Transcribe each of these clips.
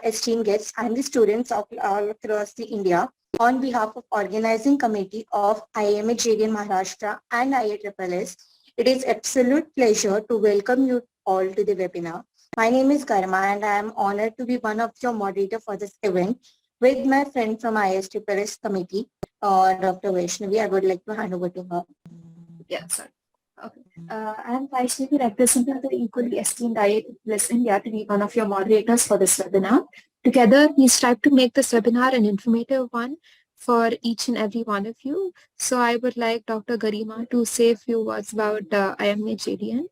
esteemed guests and the students of all across the India. On behalf of organizing committee of IMA JDN Maharashtra and IASSS, it is absolute pleasure to welcome you all to the webinar. My name is Karma and I am honored to be one of your moderator for this event. With my friend from IASSS committee, Dr. Vaishnavi, I would like to hand over to her. Yeah, sorry. Okay. I am Vaishnavi, representing the equally esteemed IASSS India to be one of your moderators for this webinar. Together, we strive to make this webinar an informative one for each and every one of you. So I would like Dr. Garima to say a few words about IMA JDN.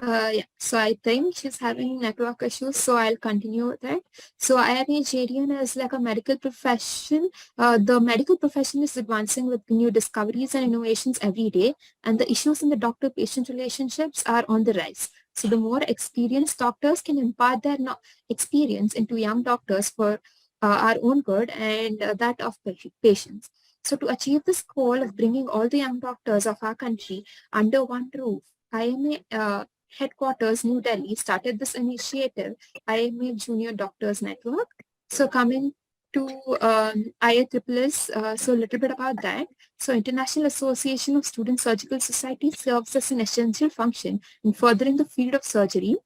Yeah, so I think she's having network issues, so I'll continue with it. So IMA JDN is like a medical profession. The medical profession is advancing with new discoveries and innovations every day, and the issues in the doctor-patient relationships are on the rise. So the more experienced doctors can impart their experience into young doctors for our own good and that of patients. So to achieve this goal of bringing all the young doctors of our country under one roof, IMA headquarters, New Delhi, started this initiative, IMA Junior Doctors Network. So coming to IASSS, so a little bit about that. So International Association of Student Surgical Societies serves as an essential function in furthering the field of surgery.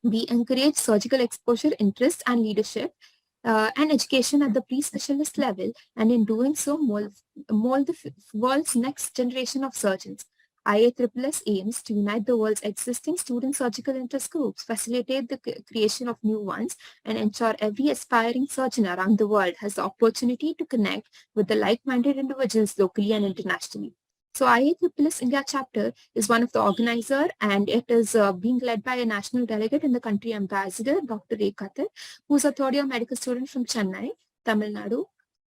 We encourage surgical exposure, interest, and leadership and education at the pre-specialist level, and in doing so, mold the world's next generation of surgeons. IASSS aims to unite the world's existing student surgical interest groups, facilitate the creation of new ones, and ensure every aspiring surgeon around the world has the opportunity to connect with the like-minded individuals locally and internationally. So IASSS India chapter is one of the organizer, and it is being led by a national delegate and the country ambassador, Dr. A. Khatar, who's a third-year medical student from Chennai, Tamil Nadu.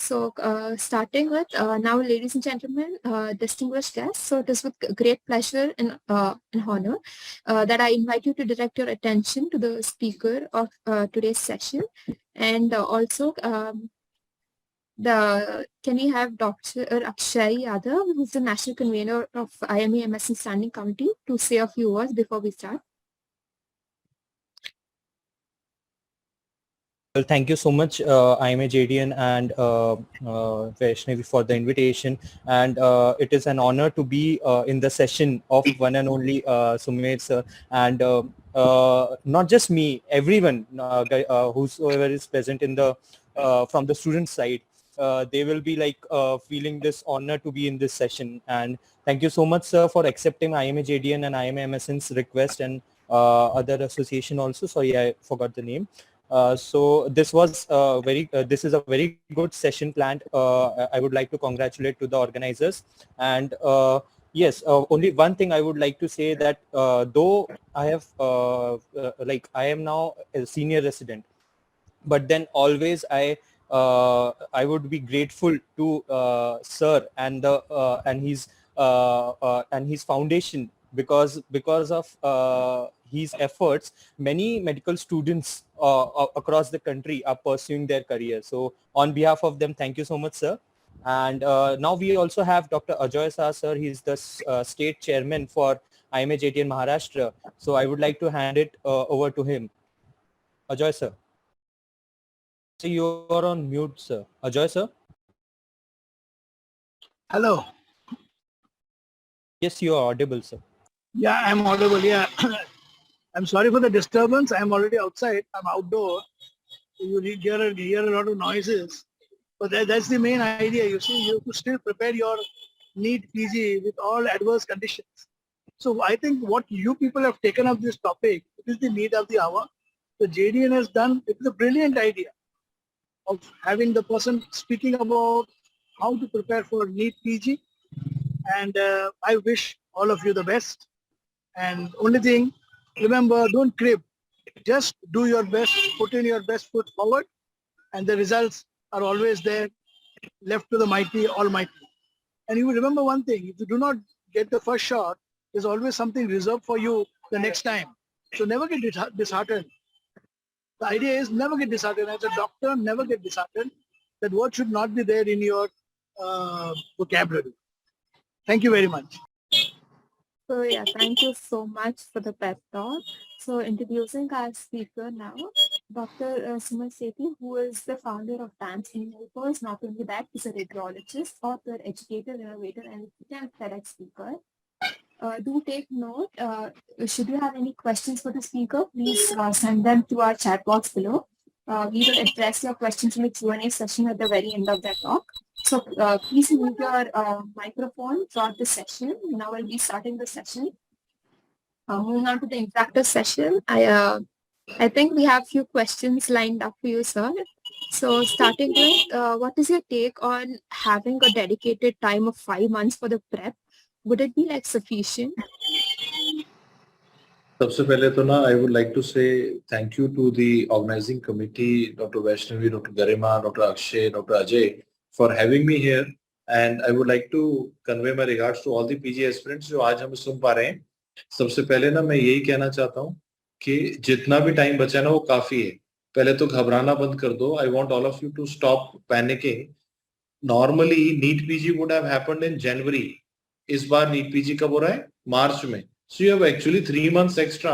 So starting with now, ladies and gentlemen, distinguished guests, so it is with great pleasure and honor that I invite you to direct your attention to the speaker of today's session. And also, can we have Dr. Akshay Yadav, who's the national convener of IMA MSN Standing Committee, to say a few words before we start? Well, thank you so much, IMA JDN and Vaishnavi, for the invitation. And it is an honor to be in the session of one and only Sumer sir. And not just me, everyone whosoever is present in the from the student side, they will be like feeling this honor to be in this session. And thank you so much, sir, for accepting IMA JDN and IMA MSN's request, and other association also. Sorry, I forgot the name. So this was this is a very good session planned. I would like to congratulate to the organizers. And yes, only one thing I would like to say, that though I have I am now a senior resident, but then always I would be grateful to sir and the and his foundation, because of his efforts, many medical students across the country are pursuing their career. So on behalf of them, thank you so much, sir. And now we also have Dr. Ajoy Saha, sir. He is the state chairman for IMA JDN Maharashtra. So I would like to hand it over to him. Ajoy, sir. So you are on mute, sir. Ajoy, sir. Hello. Yes, you are audible, sir. Yeah, I'm audible. Yeah. I'm sorry for the disturbance. I'm already outside. I'm outdoor. You hear a lot of noises. But that's the main idea. You see, you have to still prepare your NEET PG with all adverse conditions. So I think what you people have taken up this topic, it is the need of the hour. The JDN has done, it is a brilliant idea of having the person speaking about how to prepare for NEET PG. And I wish all of you the best. And only thing, remember, don't crib. Just do your best, put in your best foot forward, and the results are always there, left to the mighty, almighty. And you will remember one thing, if you do not get the first shot, there's always something reserved for you the next time. So never get disheartened. The idea is never get disheartened. As a doctor, never get disheartened. That word should not be there in your vocabulary. Thank you very much. So yeah, thank you so much for the pep talk. So introducing our speaker now, Dr. Sumal Sethi, who is the founder of Dance in Naples. Not only that, he's a radiologist, author, educator, innovator, and TEDx speaker. Do take note. Should you have any questions for the speaker, please send them to our chat box below. We will address your questions in the Q&A session at the very end of the talk. So please mute your microphone throughout the session. Now I'll be starting the session. Moving on to the interactive session, I think we have few questions lined up for you, sir. So starting with, what is your take on having a dedicated time of 5 months for the prep? Would it be like sufficient? सबसे पहले तो ना I would like to say thank you to the organising committee, doctor Vaishnavi, doctor Garima, doctor Akshay, doctor Ajay for having me here, and I would like to convey my regards to all the PG aspirants जो आज हमें सुन पा रहे हैं. सबसे पहले ना मैं यही कहना चाहता हूँ कि जितना भी टाइम बचा है ना वो काफी है. पहले तो घबराना बंद कर दो. I want all of you to stop panicking. Normally NEET PG would have happened in January. इस बार नीट पीजी कब हो रहा है? मार्च में. So you have actually 3 months extra.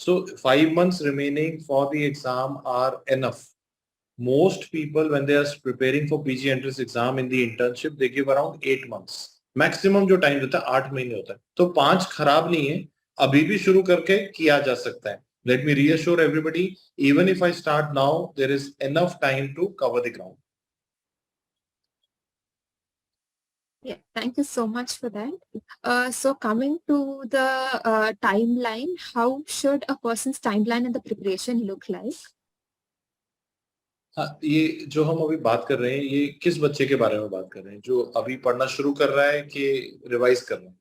So 5 months remaining for the exam are enough. Most people, when they are preparing for PG entrance exam in the internship, they give around 8 months. Maximum जो time रहता है 8 महीने होता है. तो 5 खराब नहीं है. अभी भी शुरू करके किया जा सकता है. Let me reassure everybody, even if I start now, there is enough time to cover the ground. Yeah, thank you so much for that. So coming to the timeline, how should a person's timeline and the preparation look like? हाँ, ये जो हम अभी बात कर रहे हैं ये किस बच्चे के बारे में बात कर रहे हैं? जो अभी पढ़ना शुरू कर रहा है कि रिवाइज कर रहा है?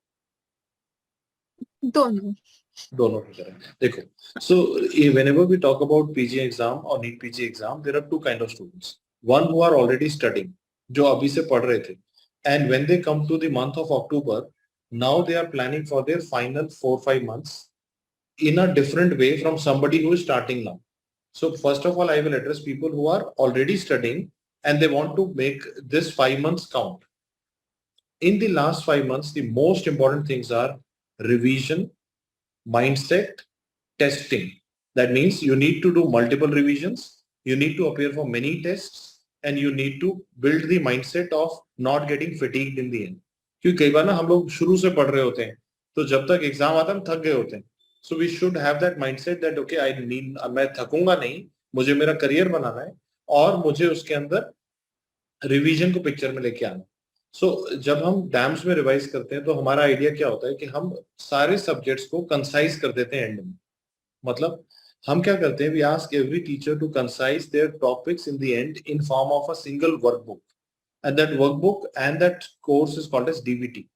दोनों की तरह. देखो, so whenever we talk about PG exam or NEET PG exam, there are two kind of students. One who are already studying, जो अभी से पढ़ रहे थे, and when they come to the month of October, now they are planning for their final 4-5 months in a different way from somebody who is starting now. So first of all, I will address people who are already studying and they want to make this 5 months count. In the last 5 months, the most important things are revision, mindset, testing. That means you need to do multiple revisions, you need to appear for many tests, and you need to build the mindset of not getting fatigued in the end. क्योंकि कई बार ना हम लोग शुरू से पढ़ रहे होते हैं तो जब तक एग्जाम आता है हम थक गए होते हैं. So we should have that mindset that okay, I need, मैं थकूंगा नहीं, मुझे मेरा करियर बनाना है और मुझे उसके अंदर रिवीजन को पिक्चर में लेके आना. So जब हम डैम्स में रिवाइज करते हैं तो हमारा आइडिया क्या होता है कि हम सारे सब्जेक्ट्स को कंसाइज कर देते हैं एंड में. मतलब हम क्या करते हैं, we ask every teacher to concise their topics in the end in form of a single workbook, and that workbook and that course is called as DVT.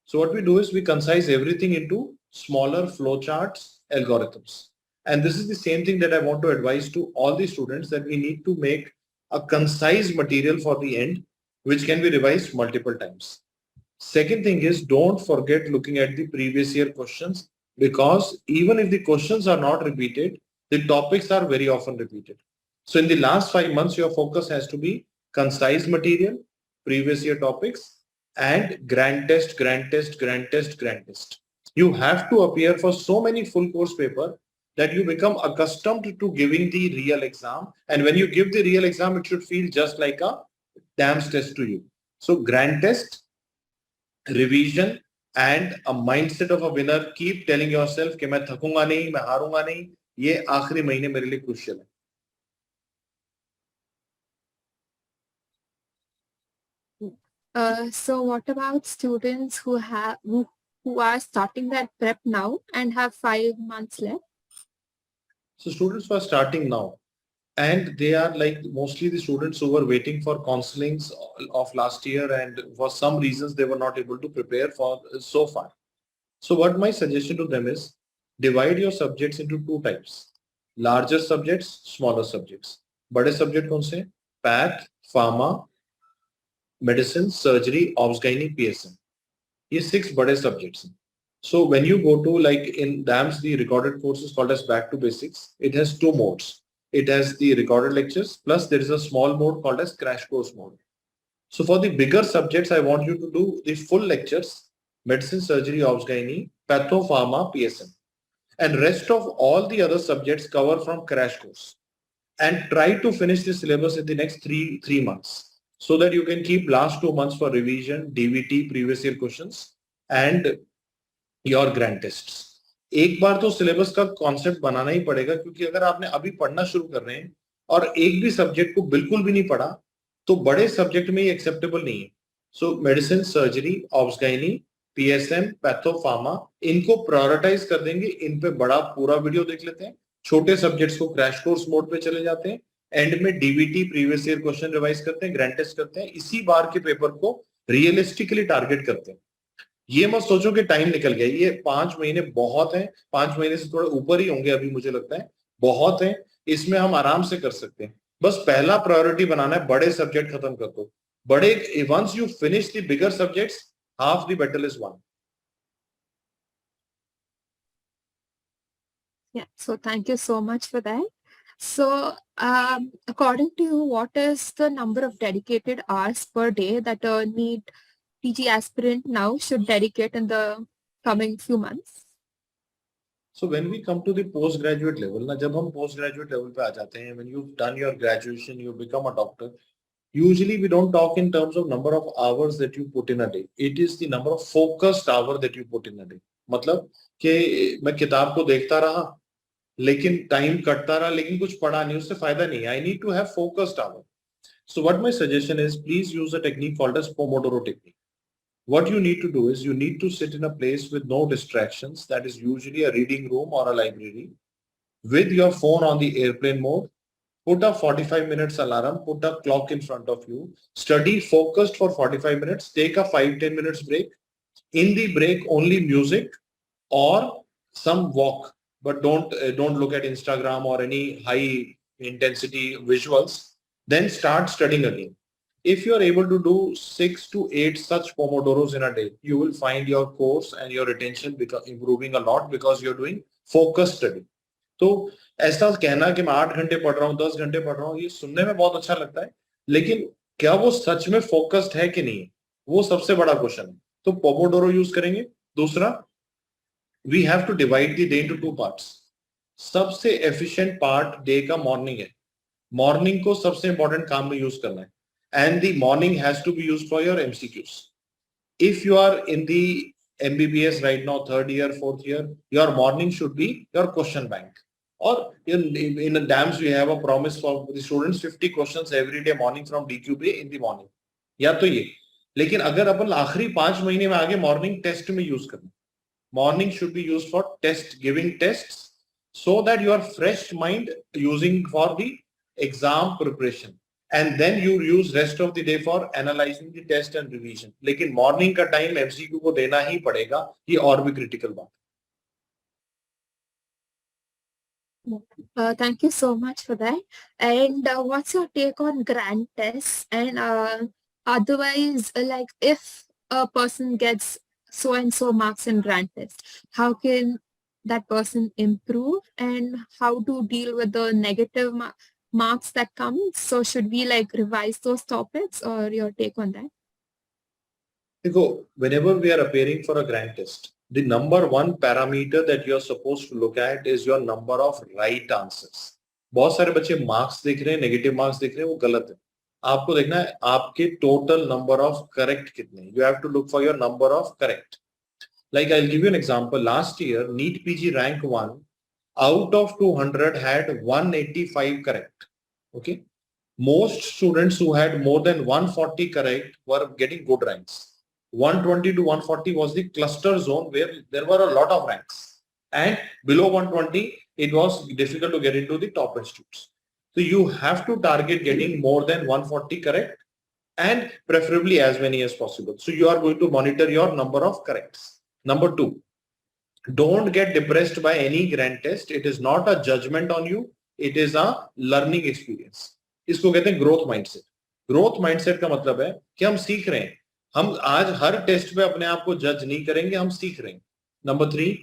So what we do is we concise everything into smaller flowcharts, algorithms, and this is the same thing that I want to advise to all the students, that we need to make a concise material for the end which can be revised multiple times. Second thing is, don't forget looking at the previous year questions, because even if the questions are not repeated, the topics are very often repeated. So in the last 5 months, your focus has to be concise material, previous year topics, and grand test, grand test, grand test, grand test. You have to appear for so many full course paper that you become accustomed to giving the real exam. And when you give the real exam, it should feel just like a DAMS test to you. So grand test, revision, and a mindset of a winner. Keep telling yourself कि मैं थकूंगा नहीं, मैं हारूंगा नहीं. ये आखिरी महीने मेरे लिए क्रूशियल है. So what about students who are starting their prep now and have 5 months left? So students who are starting now, and they are like mostly the students who were waiting for counselings of last year, and for some reasons they were not able to prepare for so far. So what my suggestion to them is, divide your subjects into 2 types: larger subjects, smaller subjects. बड़े subject कौन से? Path, Pharma, Medicine, Surgery, Obs Gynae, PSM. ये 6 बड़े subjects हैं. So when you go to, like in DAMS, the recorded course is called as Back to Basics. It has 2 modes. It has the recorded lectures, plus there is a small mode called as Crash Course mode. So for the bigger subjects, I want you to do the full lectures: Medicine, Surgery, Obs Gynae, Patho, Pharma, PSM. And rest of all the other subjects cover from Crash Course. and try to finish the syllabus in the next three months, so that you can keep last 2 months for revision, DVT, previous year questions, and your grand tests. एक बार तो syllabus का concept बनाना ही पड़ेगा, क्योंकि अगर आपने अभी पढ़ना शुरू कर रहे हैं और एक भी सब्जेक्ट को बिल्कुल भी नहीं पढ़ा, तो बड़े सब्जेक्ट में ये एक्सेप्टेबल नहीं है. So medicine, surgery, obs gynae, PSM, patho, pharma, इनको प्रायोरिटाइज कर देंगे. इन पे बड़ा पूरा वीडियो देख लेते हैं. छोटे सब्जेक्ट्स को क्रैश कोर्स मोड पे चले जाते हैं. एंड में DBT, previous year question revise करते हैं, ग्रैंड टेस्ट करते हैं. इसी बार के पेपर को रियलिस्टिकली टारगेट करते हैं. ये मत सोचो कि टाइम निकल गया. ये 5 महीने बहुत है, 5 महीने से थोड़े ऊपर ही होंगे अभी, मुझे लगता है बहुत है. इसमें हम आराम से कर सकते हैं. बस पहला प्रायोरिटी बनाना है, बड़े सब्जेक्ट खत्म कर दो. बड़े, once you finish the bigger subjects, half the battle is won. Yeah, so thank you so much for that. So, according to you, what is the number of dedicated hours per day that a NEET PG aspirant now should dedicate in the coming few months? So when we come to the postgraduate level, ना जब हम postgraduate level पे आ जाते हैं, when you've done your graduation, you become a doctor, usually we don't talk in terms of number of hours that you put in a day. It is the number of focused hour that you put in a day. मतलब कि मैं किताब को देखता रहा, लेकिन time कटता रहा, लेकिन कुछ पढ़ा नहीं, उससे फायदा नहीं. I need to have focused hour. So what my suggestion is, please use a technique called as Pomodoro technique. What you need to do is you need to sit in a place with no distractions. That is usually a reading room or a library, with your phone on the airplane mode. Put a 45 minutes alarm, put a clock in front of you, study focused for 45 minutes, take a 5-10 minutes break. In the break, only music or some walk, but don't look at Instagram or any high intensity visuals. Then start studying again. If you are able to do 6 to 8 such Pomodoros in a day, you will find your course and your retention improving a lot, because you're doing focused study. तो ऐसा कहना कि मैं 8 घंटे पढ़ रहा हूँ, 10 घंटे पढ़ रहा हूँ, ये सुनने में बहुत अच्छा लगता है, लेकिन क्या वो सच में फोकस्ड है कि नहीं है, वो सबसे बड़ा क्वेश्चन है. तो पोमोडोरो यूज करेंगे. दूसरा, we have to divide the day into 2 parts. सबसे एफिशिएंट पार्ट डे का मॉर्निंग है. मॉर्निंग को सबसे इंपॉर्टेंट काम में यूज करना है. And the morning has to be used for your MCQs. If you are in the MBBS right now, 3rd year, 4th year, your morning should be your question bank. Or in the DAMS, we have a promise for the students 50 questions every day morning from DQB in the morning. या तो ये. लेकिन अगर अपन आखिरी 5 महीने में आगे morning test में यूज करना, morning should be used for test, giving tests, so that you are fresh mind using for the exam preparation. And then you use rest of the day for analyzing the test and revision. लेकिन morning का time MCQ को देना ही पड़ेगा, ये और भी critical बात है. Thank you so much for that. And what's your take on grand tests? And otherwise, like if a person gets so and so marks in grand test, how can that person improve, and how to deal with the negative marks that come? So should we like revise those topics, or your take on that? देखो, whenever we are appearing for a grand test, the number one parameter that you are supposed to look at is your number of right answers. बहुत सारे बच्चे marks देख रहे हैं, negative marks देख रहे हैं, वो गलत है. आपको देखना है आपके टोटल नंबर ऑफ करेक्ट कितने. You have to look for your number of correct. Like I'll give you an example. Last year, NEET PG rank 1 out of 200 had 185 correct. Okay. Most students who had more than 140 correct were getting good ranks. 120 to 140 was the cluster zone where there were a lot of ranks. And below 120, it was difficult to get into the top institutes. So you have to target getting more than 140 correct, and preferably as many as possible. So you are going to monitor your number of corrects. Number 2, don't get depressed by any grand test. It is not a judgment on you. It is a learning experience. इसको कहते हैं growth mindset. Growth mindset का मतलब है कि हम सीख रहे हैं. हम आज हर टेस्ट पे अपने आप को जज नहीं करेंगे, हम सीख रहे हैं. Number 3,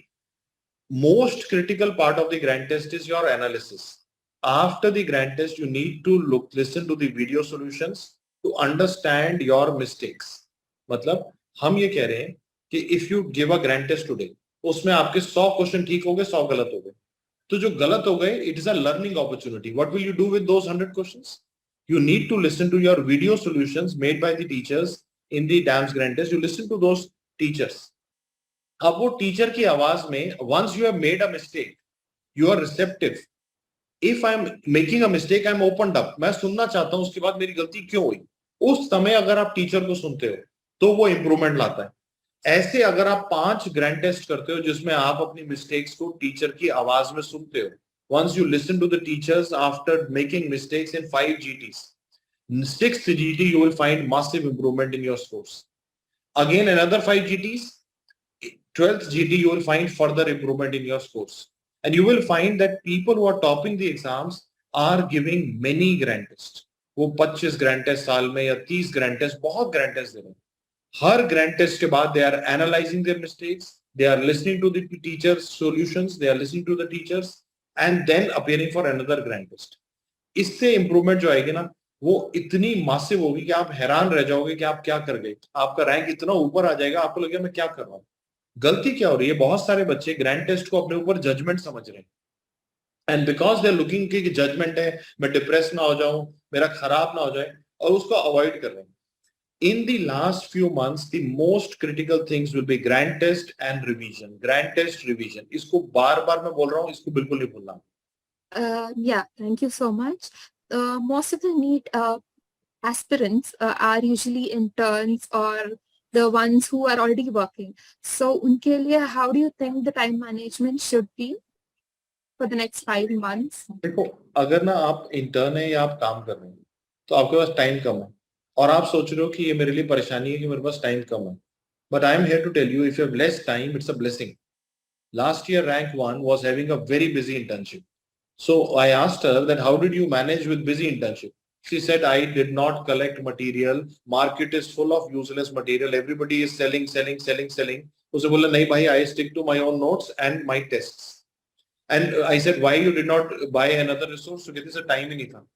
most critical part of the grand test is your analysis. After the grand test, you need to listen to the video solutions to understand your mistakes. मतलब हम ये कह रहे हैं कि if you give a grand test today, उसमें आपके 100 question ठीक हो गए, 100 गलत हो गए. तो जो गलत हो गए, it is a learning opportunity. What will you do with those 100 questions? You need to listen to your video solutions made by the teachers in the DAMS grant test. You listen to those teachers. अब वो teacher की आवाज में, once you have made a mistake, you are receptive. If I'm making a mistake, I'm opened up. मैं सुनना चाहता हूं उसके बाद मेरी गलती क्यों हुई. उस समय अगर आप टीचर को सुनते हो तो वो इंप्रूवमेंट लाता है. ऐसे अगर आप 5 ग्रैंड टेस्ट करते हो जिसमें आप अपनी मिस्टेक्स को टीचर की आवाज में सुनते हो, once you listen to the teachers after making mistakes in 5 GTs, 6th GT you will find massive improvement in your scores. Again another 5 GTs, 12th GT you will find further improvement in your scores. And you will find that people who are topping the exams are giving many grand tests. वो 25 grand test साल में या 30 grand test, बहुत grand test दे रहे हैं. हर grand test के बाद they are analyzing their mistakes, they are listening to the teachers solutions, they are listening to the teachers and then appearing for another grand test. इससे improvement जो आएगी ना, वो इतनी मासिव होगी कि आप हैरान रह जाओगे कि आप क्या कर गए. आपका रैंक इतना ऊपर आ जाएगा, आपको लगेगा मैं क्या कर रहा हूँ. गलती क्या हो रही है, बहुत सारे बच्चे ग्रैंड टेस्ट को अपने ऊपर जजमेंट समझ रहे हैं. And because they are looking कि जजमेंट है, मैं डिप्रेस ना हो जाऊं, मेरा खराब ना हो जाए, और उसको अवॉइड कर रहे हैं. In the last few months, the most critical things will be grand test and revision. Grand test, revision. इसको बार-बार मैं बोल रहा हूँ, इसको बिल्कुल नहीं भूलना. Yeah, thank you so much. Most of the NEET aspirants are usually interns or the ones who are already working. So, उनके लिए, how do you think the time management should be for the next 5 months? देखो, अगर ना आप intern है या आप काम कर रहे हैं, तो आपके पास टाइम कम है, और आप सोच रहे हो कि ये मेरे लिए परेशानी है कि मेरे पास टाइम कम है. But I am here to tell you, if you have less time, it's a blessing. Last year, rank 1 was having a very busy internship. So I asked her that how did you manage with busy internship? She said, I did not collect material. Market is full of useless material. Everybody is selling. उसे बोला नहीं भाई, I stick to my own notes and my tests. And I said, why you did not buy another resource? So कहती sir time ही नहीं था.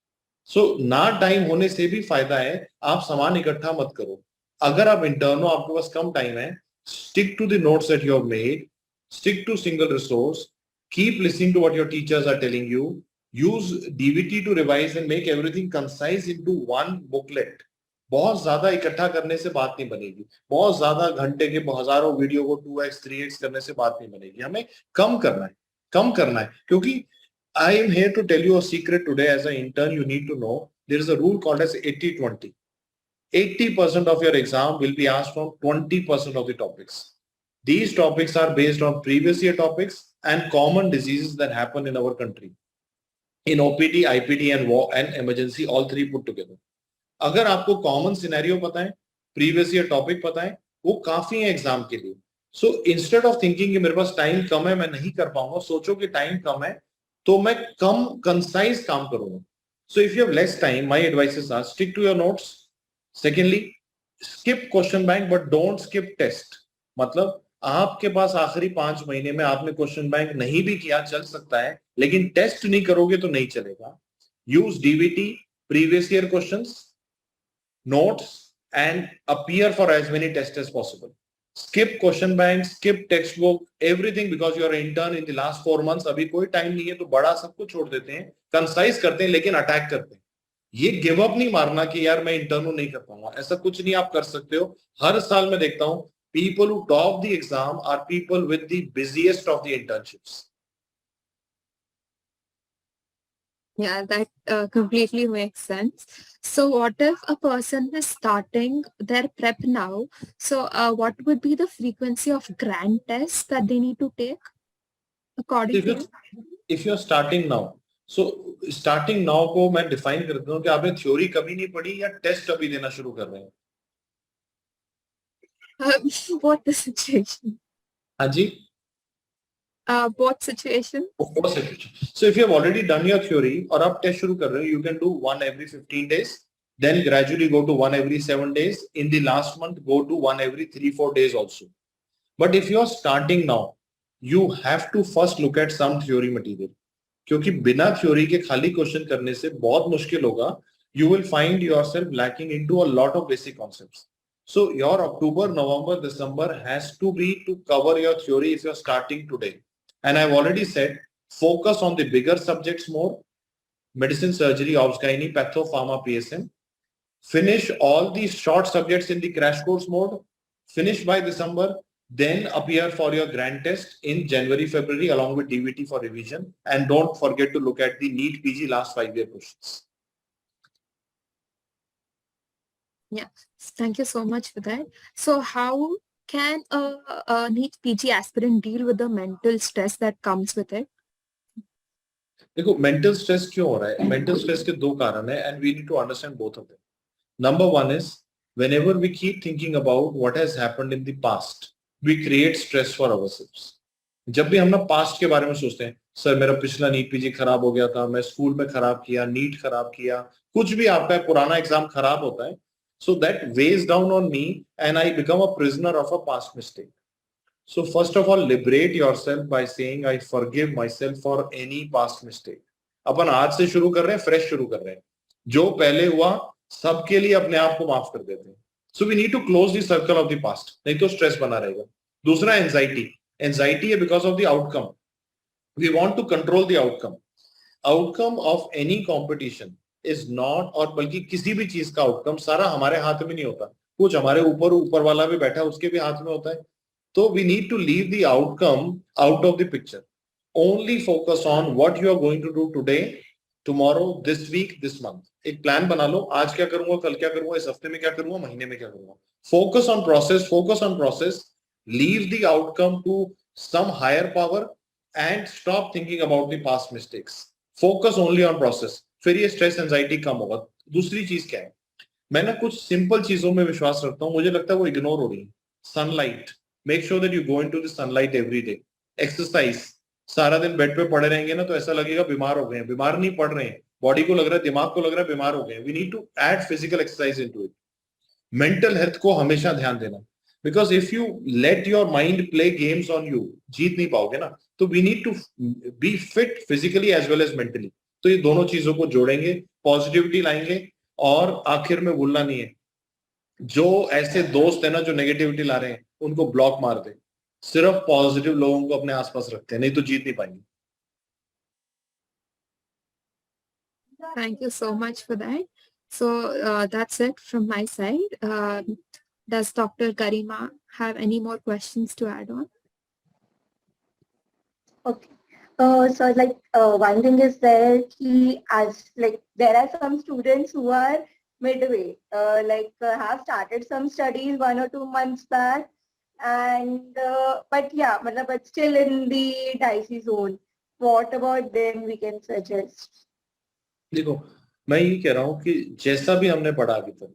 So ना time होने से भी फायदा है, आप सामान इकट्ठा मत करो. अगर आप इंटर्न हो, आपके पास कम टाइम है, stick to the notes that you have made, stick to single resource, keep listening to what your teachers are telling you, use DVT to revise and make everything concise into one booklet. बहुत ज्यादा इकट्ठा करने से बात नहीं बनेगी, बहुत ज्यादा घंटे के हजारों वीडियो को 2x 3x करने से बात नहीं बनेगी. हमें कम करना है, क्योंकि I am here to tell you a secret today. As an intern, you need to know there is a rule called as 80-20. 80% of your exam will be asked from 20% of the topics. These topics are based on previous year topics and common diseases that happen in our country. In OPD, IPD and war and emergency, all three put together. अगर आपको common scenario पता है, previous year topic पता है, वो काफी है exam के लिए. So instead of thinking कि मेरे पास time कम है, मैं नहीं कर पाऊंगा, सोचो कि time कम है, तो मैं कम कंसाइज काम करूंगा. So if you have less time, my advices are stick to your notes. Secondly, skip question bank but don't skip test. मतलब आपके पास आखिरी 5 महीने में आपने क्वेश्चन बैंक नहीं भी किया, चल सकता है, लेकिन टेस्ट नहीं करोगे तो नहीं चलेगा. Use DVT, previous year questions, notes and appear for as many tests as possible. Skip question bank, skip textbook, everything because you are an intern in the last 4 months. अभी कोई टाइम नहीं है तो बड़ा सब कुछ छोड़ देते हैं, कंसाइज करते हैं, लेकिन अटैक करते हैं. ये गिव अप नहीं मारना कि यार मैं इंटर्न हूं नहीं कर पाऊंगा, ऐसा कुछ नहीं आप कर सकते हो. हर साल मैं देखता हूं people who top the exam are people with the busiest of the internships. Yeah, that completely makes sense. So what if a person is starting their prep now? So what would be the frequency of grand tests that they need to take according to you? If you're starting now, so starting now को मैं define करता हूँ कि आपने theory कभी नहीं पढ़ी या test अभी देना शुरू कर रहे हैं. What the situation? हाँ जी. What situation? So if you have already done your theory और आप टेस्ट शुरू कर रहे हो, you can do one every 15 days, then gradually go to one every 7 days. In the last month, go to one every 3-4 days also. But if you are starting now, you have to first look at some theory material. क्योंकि बिना theory के खाली question करने से बहुत मुश्किल होगा. You will find yourself lacking into a lot of basic concepts. So your October, November, December has to be to cover your theory if you're starting today. And I've already said focus on the bigger subjects more, medicine, surgery, obs, gynae, patho, pharma, PSM. Finish all these short subjects in the crash course mode, finish by December, then appear for your grand test in January, February along with DVT for revision, and don't forget to look at the NEET PG last 5-year questions. Yeah, thank you so much for that. So how can a NEET PG aspirant deal with the mental stress that comes with it? देखो mental stress क्यों हो रहा है? Mental stress के दो कारण है and we need to understand both of them. Number one is whenever we keep thinking about what has happened in the past, we create stress for ourselves. जब भी हम ना पास्ट के बारे में सोचते हैं, सर मेरा पिछला नीट पीजी खराब हो गया था, मैं स्कूल में खराब किया, नीट खराब किया, कुछ भी आपका पुराना एग्जाम खराब होता है, so that weighs down on me and I become a prisoner of a past mistake. So first of all, liberate yourself by saying I forgive myself for any past mistake. अपन आज से शुरू कर रहे हैं, fresh शुरू कर रहे हैं. जो पहले हुआ सबके लिए अपने आप को माफ कर देते हैं. So we need to close the circle of the past. नहीं तो स्ट्रेस बना रहेगा. दूसरा एंजाइटी. एंजाइटी है because of the outcome. We want to control the outcome. Outcome of any competition is not, और बल्कि किसी भी चीज का आउटकम सारा हमारे हाथ में नहीं होता. कुछ हमारे ऊपर वाला भी बैठा है, उसके भी हाथ में होता है. So we need to leave the outcome out of the picture. Only focus on what you are going to do today, tomorrow, this week, this month. एक प्लान बना लो, आज क्या करूंगा, कल क्या करूंगा, इस हफ्ते में क्या करूंगा, महीने में क्या करूंगा. Focus on process, focus on process. Leave the outcome to some higher power and stop thinking about the past mistakes. Focus only on process. फिर ये stress, anxiety कम होगा. दूसरी चीज क्या है? मैं ना कुछ सिंपल चीजों में विश्वास रखता हूँ, मुझे लगता है वो इग्नोर हो रही है. Sunlight. Make sure that you go into the sunlight every day. Exercise. सारा दिन बेड पे पड़े रहेंगे ना तो ऐसा लगेगा बीमार हो गए हैं. बीमार नहीं पड़ रहे हैं, बॉडी को लग रहा है, दिमाग को लग रहा है बीमार हो गए हैं. We need to add physical exercise into it. Mental health को हमेशा ध्यान देना. Because if you let your mind play games on you, जीत नहीं पाओगे ना. तो we need to be fit physically as well as mentally. तो ये दोनों चीजों को जोड़ेंगे, पॉजिटिविटी लाएंगे, और आखिर में भूलना नहीं है, जो ऐसे दोस्त है ना जो नेगेटिविटी ला रहे हैं उनको ब्लॉक मार दे. सिर्फ पॉजिटिव लोगों को अपने आसपास रखते हैं, नहीं तो जीत नहीं पाएंगे. Thank you so much for that. So that's it from my side. Does Dr. Garima have any more questions to add on? Okay. So like one thing is there, there are some students who are midway, have started some studies 1 or 2 months back, and but still in the dicey zone. What about them we can suggest? देखो मैं ये कह रहा हूँ कि जैसा भी हमने पढ़ा अभी तक,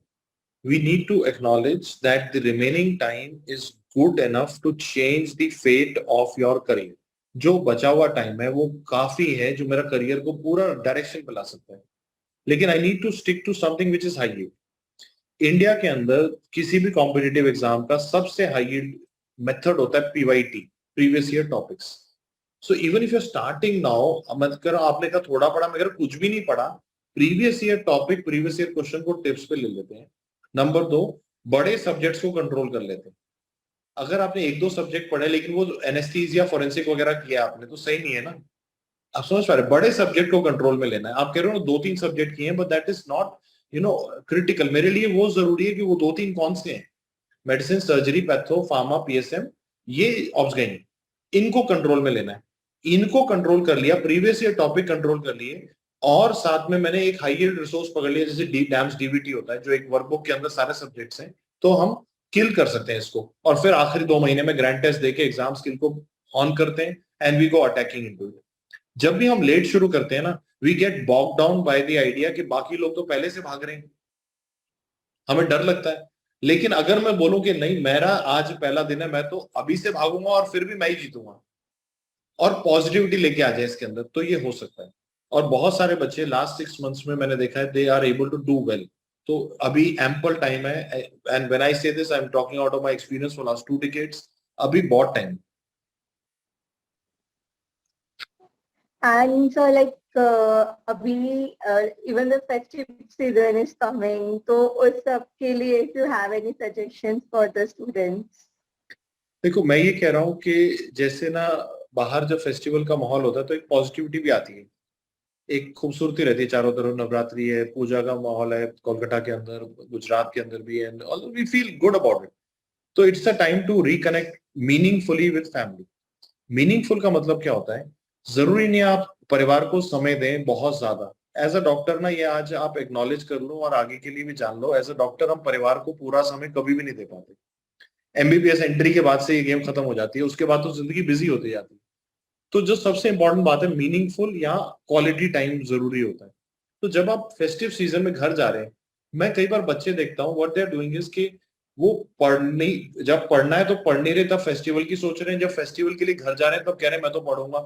we need to acknowledge that the remaining time is good enough to change the fate of your career. जो बचा हुआ टाइम है वो काफी है जो मेरा करियर को पूरा डायरेक्शन पे ला सकता है. लेकिन I need to stick to something which is high yield. India के अंदर किसी भी कॉम्पिटिटिव एग्जाम का सबसे हाई यील्ड मेथड होता है PYT, previous year topics. So even if you are starting now, मत करो आपने कहा थोड़ा पढ़ा, मगर कुछ भी नहीं पढ़ा, previous year topic, previous year question को टिप्स पे ले लेते हैं. नंबर 2, बड़े सब्जेक्ट्स को कंट्रोल कर लेते हैं. अगर आपने 1-2 सब्जेक्ट पढ़े लेकिन वो एनेस्थीसिया, फोरेंसिक वगैरह किया आपने, तो सही नहीं है ना. आप समझ पा रहे, बड़े सब्जेक्ट को कंट्रोल में लेना है. आप कह रहे हो 2-3 सब्जेक्ट किए हैं, but that is not critical. मेरे लिए वो जरूरी है कि वो 2-3 कौन से हैं. Medicine, surgery, patho, pharma, PSM, ये ऑब्स गाइनी, इनको कंट्रोल में लेना है. इनको कंट्रोल कर लिया, प्रीवियस ईयर टॉपिक कंट्रोल कर लिए, और साथ में मैंने एक हाई यील्ड रिसोर्स पकड़ लिया जैसे डैम्स डीवीटी होता है, जो एक वर्कबुक के अंदर सारे सब्जेक्ट्स हैं, तो हम किल कर सकते हैं इसको. और फिर आखिरी 2 महीने में ग्रैंड टेस्ट देके एग्जाम स्किल को ऑन करते हैं and we go attacking into it. जब भी हम लेट शुरू करते हैं ना, we get bog down by the idea कि बाकी लोग तो पहले से भाग रहे हैं, हमें डर लगता है. लेकिन अगर मैं बोलूं कि नहीं, मेरा आज पहला दिन है, मैं तो अभी से भागूंगा और फिर भी मैं ही जीतूंगा, और पॉजिटिविटी लेके आ जाए इसके अंदर, तो ये हो सकता है. और बहुत सारे बच्चे लास्ट 6 months में मैंने देखा है, they are able to do well. तो अभी एम्पल टाइम है, and when I say this I am talking out of my experience for last 2 decades. अभी बहुत time. And so abhi, even the festive season is coming, so us sab ke liye if you have any suggestions for the students. देखो मैं ये कह रहा हूँ कि जैसे ना बाहर जब फेस्टिवल का माहौल होता है तो एक पॉजिटिविटी भी आती है, एक खूबसूरती रहती है चारों तरफ, नवरात्रि है, पूजा का माहौल है कोलकाता के अंदर, गुजरात के अंदर भी है, and we feel good about it. तो it's a time to reconnect meaningfully with family. Meaningful का मतलब क्या होता है? जरूरी नहीं आप परिवार को समय दें बहुत ज्यादा. एज अ डॉक्टर ना, ये आज आप एक्नॉलेज कर लो और आगे के लिए भी जान लो, एज अ डॉक्टर हम परिवार को पूरा समय कभी भी नहीं दे पाते. एमबीबीएस एंट्री के बाद से ये गेम खत्म हो जाती है, उसके बाद तो जिंदगी बिजी होती जाती है. तो जो सबसे इंपॉर्टेंट बात है, मीनिंगफुल या क्वालिटी टाइम जरूरी होता है. तो जब आप फेस्टिव सीजन में घर जा रहे हैं, मैं कई बार बच्चे देखता हूँ, what they are doing is कि वो पढ़ने, जब पढ़ना है तो पढ़ नहीं रहे, तब फेस्टिवल की सोच रहे हैं, जब फेस्टिवल के लिए घर जा रहे हैं तब कह रहे हैं मैं तो पढ़ूंगा.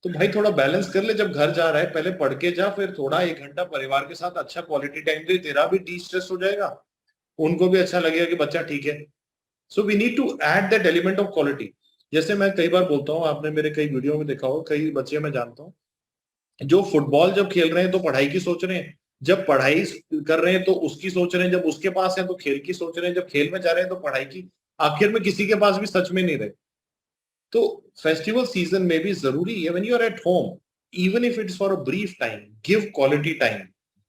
तो भाई थोड़ा बैलेंस कर ले, जब घर जा रहा है पहले पढ़ के जा, फिर थोड़ा 1 घंटा परिवार के साथ अच्छा क्वालिटी टाइम दे, तेरा भी डी स्ट्रेस हो जाएगा, उनको भी अच्छा लगेगा कि बच्चा ठीक है. So we need to add that element of quality. जैसे मैं कई बार बोलता हूँ, आपने मेरे कई वीडियो में देखा हो, कई बच्चे मैं जानता हूँ जो फुटबॉल जब खेल रहे हैं तो पढ़ाई की सोच रहे हैं, जब पढ़ाई कर रहे हैं तो उसकी सोच रहे हैं, जब उसके पास है तो खेल की सोच रहे हैं, जब खेल में जा रहे हैं तो पढ़ाई की. आखिर में किसी के पास भी सच में नहीं रहे. तो फेस्टिवल सीजन में भी जरूरी है, when you are at home, even if it's for a brief time, give quality time,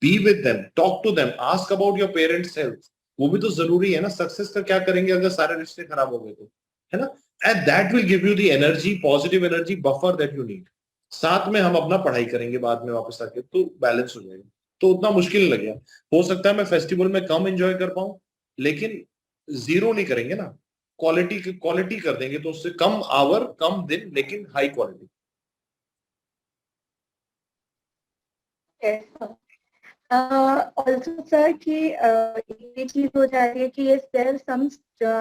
be with them, talk to them, ask about your parents health. वो भी तो जरूरी है ना. सक्सेस का क्या करेंगे अगर सारे रिश्ते खराब हो गए तो, है ना. And that will give you the energy, positive energy buffer that you need. साथ में हम अपना पढ़ाई करेंगे बाद में वापस आके, तो बैलेंस हो जाएगा. तो उतना मुश्किल नहीं लगेगा. हो सकता है मैं फेस्टिवल में कम एंजॉय कर पाऊं, लेकिन जीरो नहीं करेंगे ना, क्वालिटी कर देंगे, तो उससे कम आवर कम दिन लेकिन high quality. Yes, sir. Also, sir, कि ये चीज हो जाती है कि yes, there are some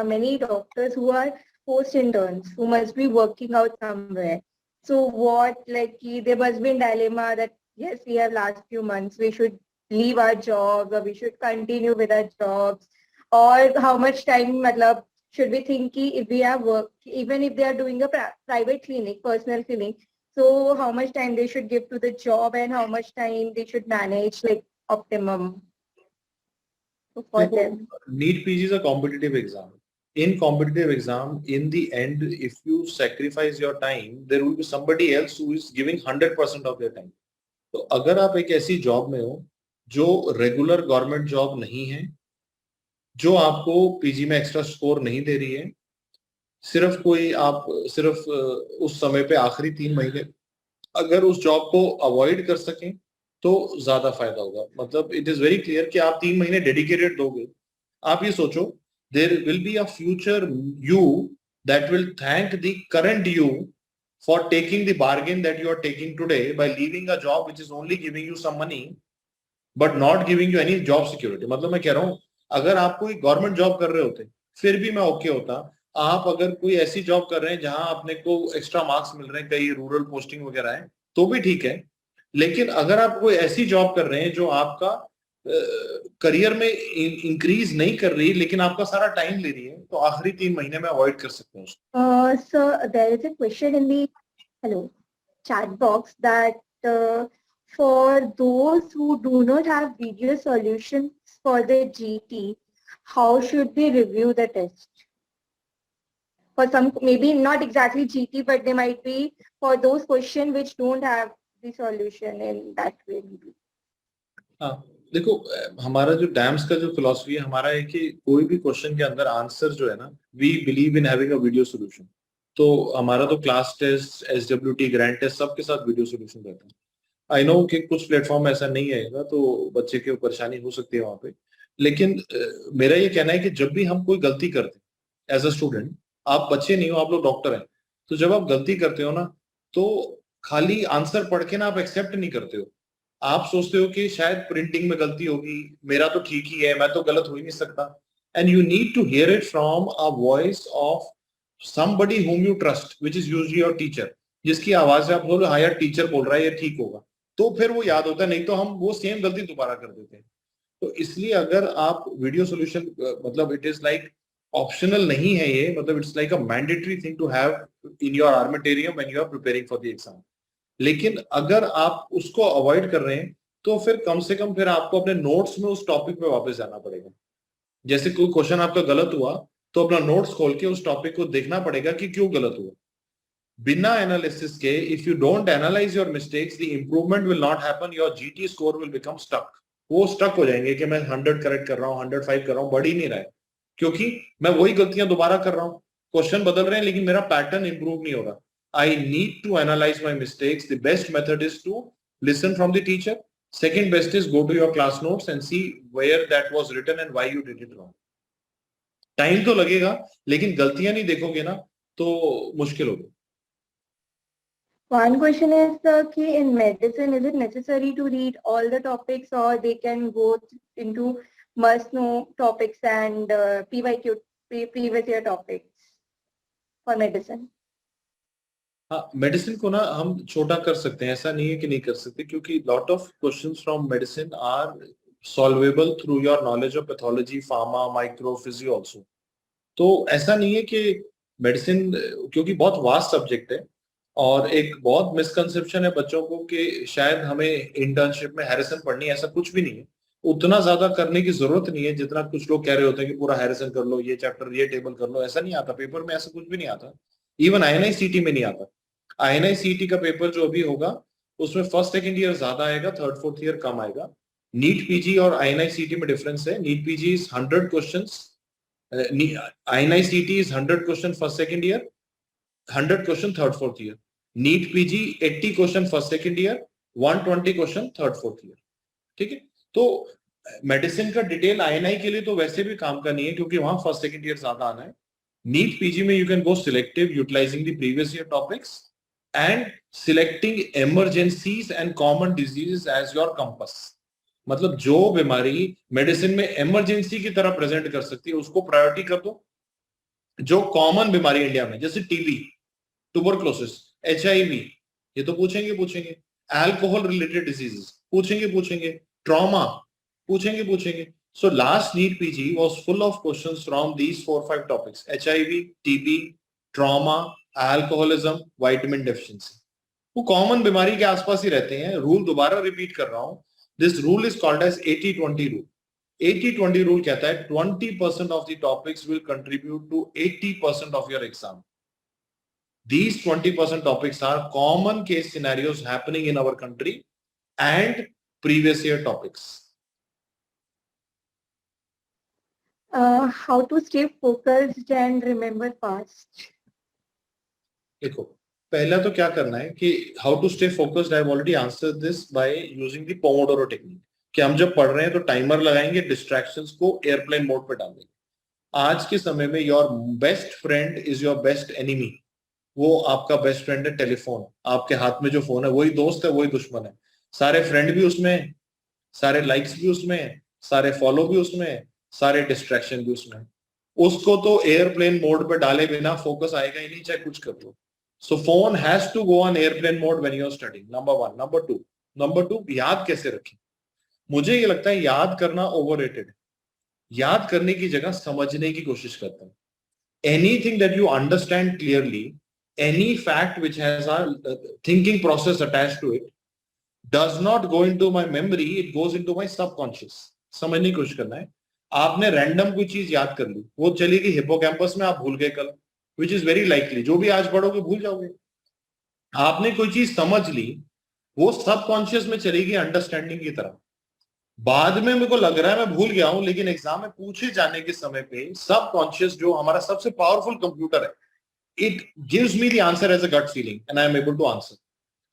many doctors who are post interns who must be working out somewhere. So what, like, there must be a dilemma that yes, we have last few months, we should leave our jobs or we should continue with our jobs, or how much time, matlab, should we think कि if we have work, even if they are doing a private clinic, personal clinic, so how much time they should give to the job and how much time they should manage, like, optimum for them. NEET PG is a competitive exam. In competitive exam, in the end, if you sacrifice your time, there will be somebody else who is giving 100% of their time. तो अगर आप एक ऐसी job में हो जो regular government job नहीं है, जो आपको पीजी में एक्स्ट्रा स्कोर नहीं दे रही है, सिर्फ कोई आप सिर्फ उस समय पे आखिरी 3 महीने अगर उस जॉब को अवॉइड कर सकें तो ज्यादा फायदा होगा. मतलब इट इज वेरी क्लियर कि आप 3 महीने डेडिकेटेड दोगे. आप ये सोचो, there will be a future you that will thank the current you for taking the bargain that you are taking today by leaving a job which is only giving you some money but not giving you any job security. मतलब मैं कह रहा हूँ, अगर आप कोई government job कर रहे होते फिर भी मैं ओके होता. आप अगर कोई ऐसी जॉब कर रहे हैं जहां अपने को एक्स्ट्रा मार्क्स मिल रहे हैं, कई रूरल पोस्टिंग वगैरह है, तो भी ठीक है. लेकिन अगर आप कोई ऐसी जॉब कर रहे हैं जो आपका करियर में इंक्रीज नहीं कर रही लेकिन आपका सारा टाइम ले रही है, तो आखिरी 3 महीने में अवॉइड कर सकते हैं उसको. So there is a question in the chat box that for those who do not have video solutions for the GT, how should they review the test? For some, maybe not exactly GT, but they might be for those questions which don't have the solution in that way. हाँ, देखो, हमारा जो dams का जो philosophy है हमारा है कि कोई भी क्वेश्चन के अंदर आंसर जो है ना, we believe in having a video solution. तो हमारा तो class test, SWT, grand test सबके साथ वीडियो सोल्यूशन रहता है. आई नो कि कुछ प्लेटफॉर्म ऐसा नहीं आएगा तो बच्चे की परेशानी हो सकती है वहां पे, लेकिन मेरा ये कहना है कि जब भी हम कोई गलती करते हैं एज अ स्टूडेंट, आप बच्चे नहीं हो, आप लोग डॉक्टर हैं, तो जब आप गलती करते हो ना, तो खाली आंसर पढ़ के ना आप एक्सेप्ट नहीं करते हो. आप सोचते हो कि शायद प्रिंटिंग में गलती होगी, मेरा तो ठीक ही है, मैं तो गलत हो ही नहीं सकता. And you need to hear it from a voice of somebody whom you trust, which is usually your teacher, जिसकी आवाज से आप बोलो हाँ यार टीचर बोल रहा है ये ठीक होगा, तो फिर वो याद होता है. नहीं तो हम वो सेम गलती दोबारा कर देते हैं. तो इसलिए अगर आप वीडियो सोल्यूशन, मतलब इट इज लाइक ऑप्शनल नहीं है ये, मतलब it's like a mandatory thing to have in your armamentarium when you are preparing for the exam. लेकिन अगर आप उसको अवॉइड कर रहे हैं तो फिर कम से कम फिर आपको अपने नोट्स में उस टॉपिक पे वापस जाना पड़ेगा. जैसे कोई क्वेश्चन आपका गलत हुआ तो अपना नोट्स खोल के उस टॉपिक को देखना पड़ेगा कि क्यों गलत हुआ. बिना एनालिसिस के, if you don't analyse your mistakes, the improvement will not happen, your GT score will become stuck. वो स्टक हो जाएंगे कि मैं 100 करेक्ट कर रहा हूँ, 105 कर रहा हूँ, बढ़ ही नहीं रहा है, क्योंकि मैं वही गलतियां दोबारा कर रहा हूँ। क्वेश्चन बदल रहे हैं लेकिन मेरा पैटर्न इंप्रूव नहीं हो रहा। I need to analyse my mistakes. The best method is to listen from the teacher. Second best is go to your class notes and see where that was written and why you did it wrong. Time तो लगेगा लेकिन गलतियां नहीं देखोगे ना तो मुश्किल होगी। One question is कि in medicine, is it necessary to read all the topics or they can go into must know topics and PYQ, previous year topics for medicine? हाँ, मेडिसिन को ना हम छोटा कर सकते हैं, ऐसा नहीं है कि नहीं कर सकते, क्योंकि lot of questions from medicine are solvable through your knowledge of pathology, pharma, micro, physio also. तो ऐसा नहीं है कि मेडिसिन, क्योंकि बहुत वास्ट सब्जेक्ट है, और एक बहुत मिसकंसेप्शन है बच्चों को कि शायद हमें इंटर्नशिप में हैरिसन पढ़नी है, ऐसा कुछ भी नहीं है। उतना ज्यादा करने की जरूरत नहीं है जितना कुछ लोग कह रहे होते हैं कि पूरा हैरिसन कर लो, ये चैप्टर, ये टेबल कर लो। ऐसा नहीं आता, पेपर में ऐसा कुछ भी नहीं आता, इवन INI-CT में नहीं आता। INI-CT का पेपर जो अभी होगा उसमें फर्स्ट सेकंड ईयर ज्यादा आएगा, थर्ड फोर्थ ईयर कम आएगा। नीट पीजी और INI-CT में डिफरेंस है। NEET PG is 100 questions, INI-CT is 100 question first second year, 100 question third fourth year. NEET PG 80 question first second year, 120 question third fourth year. ठीक है, तो medicine का detail INI के लिए तो वैसे भी काम का नहीं है क्योंकि वहां फर्स्ट सेकंड ईयर ज्यादा आना है। नीट पीजी में you can go selective, utilising the previous year topics and selecting emergencies and common diseases as your compass. मतलब जो बीमारी मेडिसिन में इमरजेंसी की तरह प्रेजेंट कर सकती है उसको प्रायोरिटी कर दो। जो कॉमन बीमारी इंडिया में, जैसे टीबी, ट्यूबरक्लोसिस, HIV, ये तो पूछेंगे। अल्कोहल रिलेटेड डिजीजेस पूछेंगे। ट्रॉमा पूछेंगे। So last NEET PG was full of questions from these 4-5 topics: HIV, TB, trauma, alcoholism, vitamin deficiency. वो कॉमन बीमारी के आसपास ही रहते हैं। रूल दोबारा रिपीट कर रहा हूं, this rule is called as 80-20 rule. 80-20 rule कहता है 20% of the topics will contribute to 80% of your exam. These 20% topics are common case scenarios happening in our country and previous year topics. How to stay focused and remember fast? देखो, पहला तो क्या करना है कि how to stay focused, I have already answered this by using the pomodoro technique, कि हम जब पढ़ रहे हैं तो टाइमर लगाएंगे, डिस्ट्रैक्शंस को एयरप्लेन मोड पे डाल देंगे। आज के समय में your best friend is your best enemy. वो आपका बेस्ट फ्रेंड है टेलीफोन, आपके हाथ में जो फोन है वही दोस्त है, वही दुश्मन है। सारे फ्रेंड भी उसमें है, सारे लाइक्स भी उसमें है, सारे फॉलो भी उसमें है, सारे डिस्ट्रैक्शन भी उसमें है। उसको तो एयरप्लेन मोड पे डाले बिना फोकस आएगा ही नहीं, चाहे कुछ कर लो। So phone has to go on airplane mode when you are studying. Number one. Number two, याद कैसे रखें? मुझे ये लगता है याद करना overrated है। याद करने की जगह समझने की कोशिश करता हूँ। Anything that you understand clearly, any fact which has a thinking process attached to it, does not go into my memory, it goes into my subconscious. समझने की कोशिश करना है। आपने रैंडम कोई चीज याद कर ली, वो चली गई हिप्पोकैम्पस में, आप भूल गए कल, which is very likely, जो भी आज पढ़ोगे भूल जाओगे। आपने कोई चीज समझ ली, वो सबकॉन्शियस में चलेगी अंडरस्टैंडिंग की तरह। बाद में मेरे को लग रहा है मैं भूल गया हूं, लेकिन एग्जाम में पूछे जाने के समय पे सबकॉन्शियस, जो हमारा सबसे पावरफुल कंप्यूटर है, it gives me the answer as a gut feeling and I am able to answer.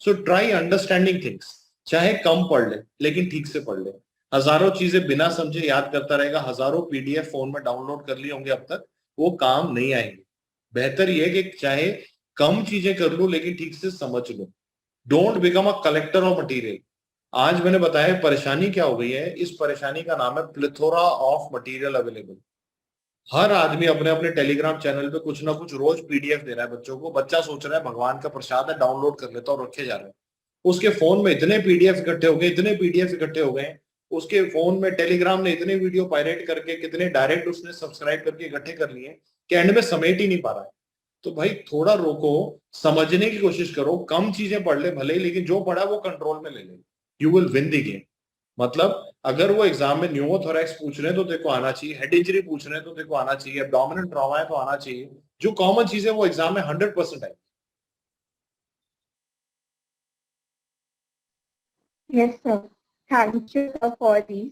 So try understanding things, चाहे कम पढ़ ले लेकिन ठीक से पढ़ ले। हजारों चीजें बिना समझे याद करता रहेगा, हजारों PDF फोन में डाउनलोड कर लिए होंगे अब तक, वो काम नहीं आएंगे। बेहतर ये है कि चाहे कम चीजें कर लो लेकिन ठीक से समझ लो। Don't become a collector of material. आज मैंने बताया परेशानी क्या हो गई है, इस परेशानी का नाम है प्लेथोरा ऑफ मटेरियल अवेलेबल। हर आदमी अपने अपने टेलीग्राम चैनल पे कुछ ना कुछ रोज PDF दे रहा है बच्चों को। बच्चा सोच रहा है भगवान का प्रसाद है, डाउनलोड कर लेता और रखे जा रहे हैं। उसके फोन में इतने PDF इकट्ठे हो गए, उसके फोन में टेलीग्राम ने इतने वीडियो पायरेट करके, कितने डायरेक्ट उसने सब्सक्राइब करके इकट्ठे कर लिए कि एंड में समेट ही नहीं पा रहा है। तो भाई थोड़ा रोको, समझने की कोशिश करो, कम चीजें पढ़ ले भले ही, लेकिन जो पढ़ा वो कंट्रोल में ले ले। You will win the game. मतलब अगर वो एग्जाम में न्यूमोथोरैक्स पूछ रहे हैं तो देखो आना चाहिए, हेड इंजरी पूछ रहे हैं तो देखो आना चाहिए, एब्डोमिनल ट्रॉमा है तो आना चाहिए। जो कॉमन चीजें वो एग्जाम में 100% आएगी। Yes, sir. Thank you, sir, for these.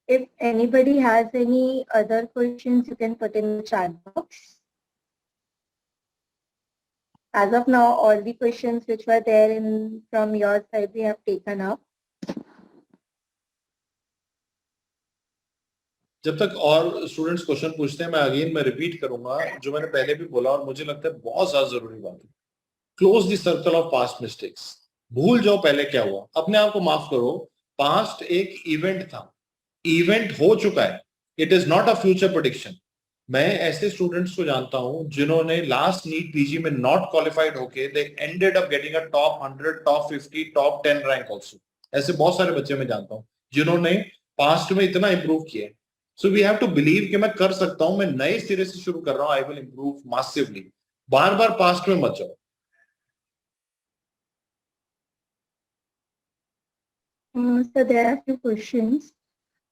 If anybody has any other questions, you can put in the chat box. As of now, all the questions which were there from your side, we have taken up. जब तक और students question पूछते हैं मैं repeat करूंगा जो मैंने पहले भी बोला और मुझे लगता है बहुत ज्यादा जरूरी बात है. Close the circle of past mistakes. भूल जाओ पहले क्या हुआ, अपने आप को माफ करो. पास्ट एक इवेंट था, इवेंट हो चुका है. It is not a future prediction. मैं ऐसे स्टूडेंट्स को जानता हूं जिन्होंने लास्ट नीट पीजी में नॉट क्वालिफाइड होके they ended up getting a top 100, top 50, top 10 rank also. ऐसे बहुत सारे बच्चे मैं जानता हूं जिन्होंने पास्ट में इतना इंप्रूव किया है. So we have to believe कि मैं कर सकता हूं, मैं नए सिरे से शुरू कर रहा हूं. I will improve massively. Bar bar past में मत जाओ. So there are a few questions.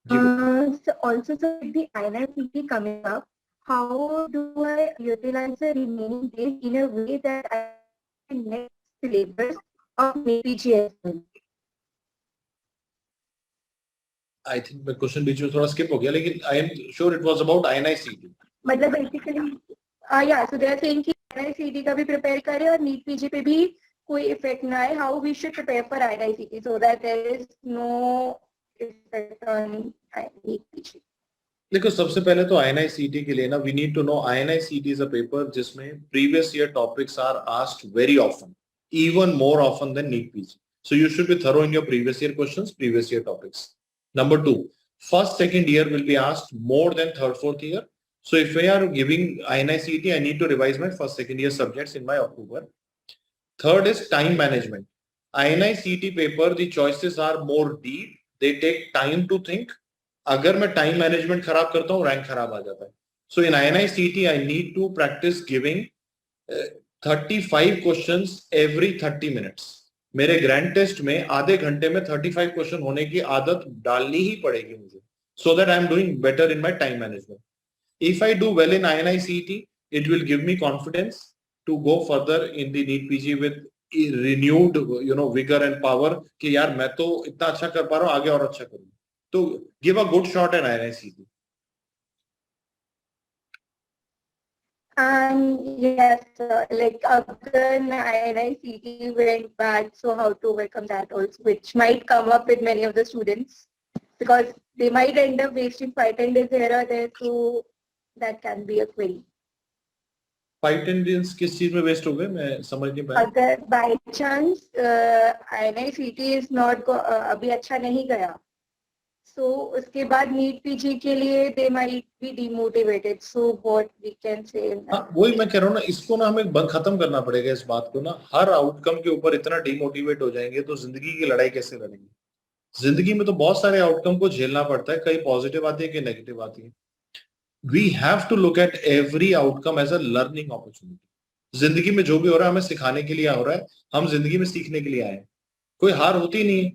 So also, sir, with the INIPT coming up, how do I utilize the remaining days in a way that I can next syllabus of PG as well? I think मैं question बीच में थोड़ा skip हो गया, लेकिन I am sure it was about INICET. मतलब basically, yeah, so they are saying कि INICET का भी prepare करें और NEET PG पे भी कोई इफेक्ट ना आए. How we should prepare for INICET so that there is no effect on NEET PG? देखो सबसे पहले तो INICET के लिए ना we need to know INICET is a paper जिसमें previous year topics are asked very often, even more often than NEET PG. So you should be thorough in your previous year questions, previous year topics. Number 2, first second year will be asked more than third fourth year. So if we are giving INICET, I need to revise my first second year subjects in my October. Third is time management. INICET paper, the choices are more deep. They take time to think. अगर मैं time management खराब करता हूँ rank खराब आ जाता है. सो इन INICET I need to practice giving 35 questions every 30 minutes. मेरे grand test में आधे घंटे में 35 क्वेश्चन होने की आदत डालनी ही पड़ेगी मुझे, so that I am doing better in my time management. If I do well in INICET, it will give me confidence to go further in the NEET PG with renewed vigour and power कि यार मैं तो इतना अच्छा कर पा रहा हूँ, आगे और अच्छा करूँ. तो give a good shot in INICET. And yes, like again, INICET went bad, so how to overcome that also, which might come up with many of the students because they might end up wasting 5-10 days here or there, so that can be a query. 5-10 days किस चीज में waste हो गए मैं समझ नहीं पाया. अगर by chance INICET is not अभी अच्छा नहीं गया, so उसके बाद नीट पीजी के लिए they might be demotivated. So what we can say in that? हाँ, वही मैं कह रहा हूँ ना, इसको ना हमें खत्म करना पड़ेगा इस बात को ना. हर आउटकम के ऊपर इतना डिमोटिवेट हो जाएंगे तो जिंदगी की लड़ाई कैसे लड़ेंगे. जिंदगी में तो बहुत सारे आउटकम को झेलना पड़ता है, कई पॉजिटिव आती है, कई नेगेटिव आती है. We have to look at every outcome as a learning opportunity. जिंदगी में जो भी हो रहा है हमें सिखाने के लिए हो रहा है, हम जिंदगी में सीखने के लिए आए. कोई हार होती नहीं.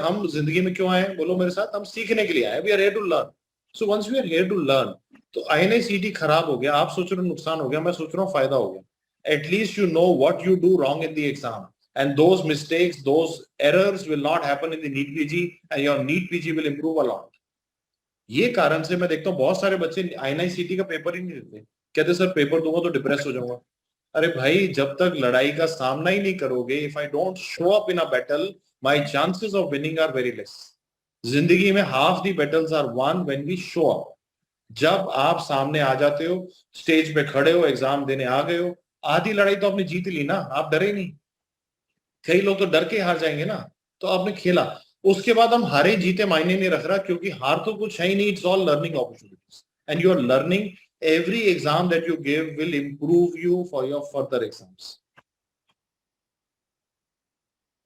हम जिंदगी में क्यों आए, बोलो मेरे साथ, हम सीखने के लिए आए. We are here to learn. So once we are here to learn, तो INICET खराब हो गया, आप सोच रहे हो नुकसान हो गया, मैं सोच रहा हूँ फायदा हो गया. At least you know what you do wrong in the exam, and those mistakes, those errors will not happen in the NEET PG, and your NEET PG will improve a lot. ये कारण से मैं देखता हूँ बहुत सारे बच्चे INICET का पेपर ही नहीं देते. कहते सर पेपर दूंगा तो डिप्रेस हो जाऊंगा. अरे भाई जब तक लड़ाई का सामना ही नहीं करोगे, if I don't show up in a battle, my chances of winning are very less. जिंदगी में half the battles are won when we show up. जब आप सामने आ जाते हो, स्टेज पे खड़े हो, एग्जाम देने आ गए हो, आधी लड़ाई तो आपने जीत ली ना, आप डरे नहीं. कई लोग तो डर के हार जाएंगे ना, तो आपने खेला. उसके बाद हम हारे जीते मायने नहीं रख रहा, क्योंकि हार तो कुछ है ही नहीं. It's all learning opportunities and you are learning. Every exam that you give will improve you for your further exams.